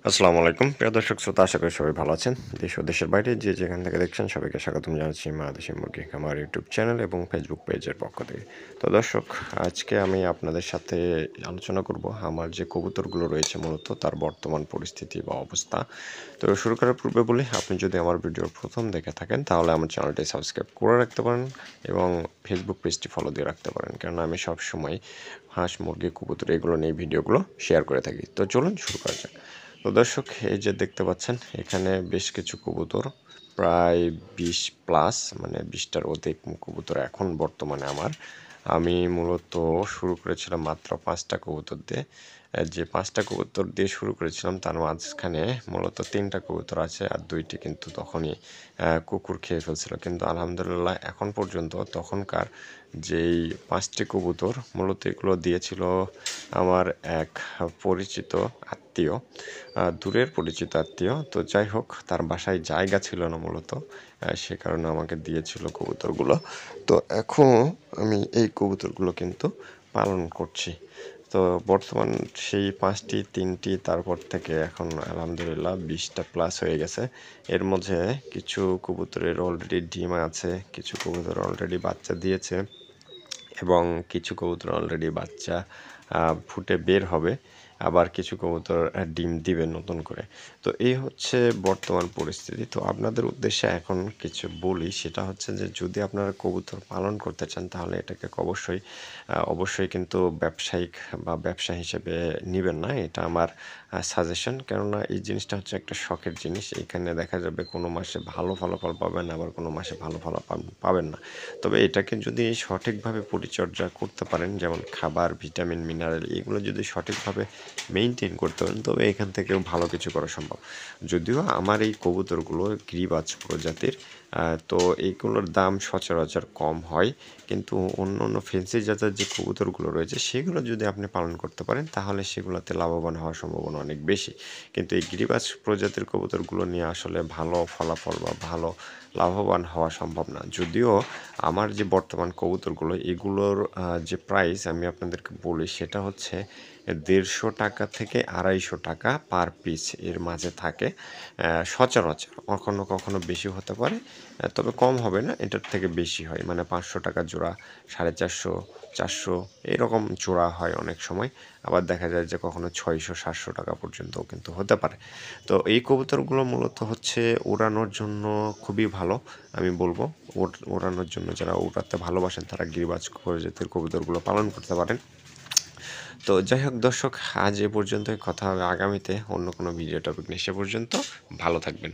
আসসালামু আলাইকুম প্রিয় দর্শক শ্রোতা, আশা করি সবাই ভালো আছেন। দেশ ও দেশের বাইরে যে যেখান থেকে দেখছেন সবাইকে স্বাগতম জানাচ্ছি বাংলাদেশি মুরগি খামার ইউটিউব চ্যানেল এবং ফেসবুক পেজের পক্ষ থেকে। তো দর্শক, আজকে আমি আপনাদের সাথে আলোচনা করব আমার যে কবুতরগুলো রয়েছে মূলত তার বর্তমান পরিস্থিতি বা অবস্থা। তো শুরু করার পূর্বে বলি, আপনি যদি আমার ভিডিওর প্রথম দেখে থাকেন তাহলে আমার চ্যানেলটি সাবস্ক্রাইব করে রাখতে পারেন এবং ফেসবুক পেজটি ফলো দিয়ে রাখতে পারেন, কারণ আমি সবসময় হাঁস, মুরগি, কবুতর এগুলো নিয়ে ভিডিওগুলো শেয়ার করে থাকি। তো চলুন শুরু করা যাক। তো দর্শক, এই যে দেখতে পাচ্ছেন এখানে বেশ কিছু কবুতর, প্রায় 20 প্লাস, মানে 20টার অধিক কবুতর এখন বর্তমানে আমার। আমি মূলত শুরু করেছিলাম মাত্র 5টা কবুতর দিয়ে। যে 5টা কবুতর দিয়ে শুরু করেছিলাম তার মাঝখানে মূলত 3টা কবুতর আছে, আর 2টি কিন্তু তখনই কুকুর খেয়ে ফেলছিল। কিন্তু আলহামদুলিল্লাহ এখন পর্যন্ত তখনকার যেই 5টি কবুতর মূলত এগুলো দিয়েছিল আমার এক পরিচিত আত্মীয়, দূরের পরিচিত আত্মীয়। তো যাই হোক, তার বাসায় জায়গা ছিল না মূলত, সে কারণে আমাকে দিয়েছিল কবুতরগুলো। তো এখন আমি এই কবুতরগুলো কিন্তু পালন করছি। তো বর্তমান সেই 5টি 3টি, তারপর থেকে এখন আলহামদুলিল্লাহ 20টা প্লাস হয়ে গেছে। এর মধ্যে কিছু কবুতরের অলরেডি ডিম আছে, কিছু কবুতর অলরেডি বাচ্চা দিয়েছে এবং কিছু কবুতর অলরেডি বাচ্চা ফুটে বের হবে, আবার কিছু কবুতর ডিম দিবে নতুন করে। তো এই হচ্ছে বর্তমান পরিস্থিতি। তো আপনাদের উদ্দেশ্যে এখন কিছু বলি, সেটা হচ্ছে যে যদি আপনারা কবুতর পালন করতে চান তাহলে এটাকে অবশ্যই কিন্তু ব্যবসায়িক বা ব্যবসা হিসেবে নেবেন না। এটা আমার সাজেশন, কেননা এই জিনিসটা হচ্ছে একটা শখের জিনিস। এখানে দেখা যাবে কোনো মাসে ভালো ফলাফল পাবেন, আবার কোনো মাসে ভালো ফলাফল পাবেন না। তবে এটাকে যদি সঠিকভাবে পরিচর্যা করতে পারেন, যেমন খাবার, ভিটামিন, মিনারেল এগুলো যদি সঠিকভাবে মেইনটেইন করতে পারেন, তবে এখান থেকেও ভালো কিছু করা সম্ভব। যদিও আমার এই কবুতরগুলো গিরিবাজ প্রজাতির, তো এইগুলোর দাম সচরাচর কম হয়, কিন্তু অন্য অন্য ফেন্সি জাতের যে কবুতরগুলো রয়েছে সেগুলো যদি আপনি পালন করতে পারেন তাহলে সেগুলোতে লাভবান হওয়ার সম্ভাবনা অনেক বেশি। কিন্তু এই গিরিবাজ প্রজাতির কবুতরগুলো নিয়ে আসলে ভালো ফলাফল বা ভালো লাভবান হওয়া সম্ভব না। যদিও আমার যে বর্তমান কবুতরগুলো এগুলোর যে প্রাইস আমি আপনাদেরকে বলি, সেটা হচ্ছে 150 টাকা থেকে 250 টাকা পার পিস এর মাঝে থাকে সচরাচর। কখনো কখনো বেশি হতে পারে, তবে কম হবে না, এটার থেকে বেশি হয়। মানে 500 টাকা জোড়া, 450, 400 এরকম জোড়া হয় অনেক সময়। আবার দেখা যায় যে কখনো 600-700 টাকা পর্যন্তও কিন্তু হতে পারে। তো এই কবুতরগুলো মূলত হচ্ছে ওড়ানোর জন্য খুবই ভালো, আমি বলবো। ওড়ানোর জন্য যারা উড়াতে ভালোবাসেন তারা গিরিবাজ প্রজাতির কবুতরগুলো পালন করতে পারেন। তো যাই হোক দর্শক, আজ এ পর্যন্তই। কথা হবে আগামীতে অন্য কোনো ভিডিও টপিক নিয়ে। সে পর্যন্ত ভালো থাকবেন।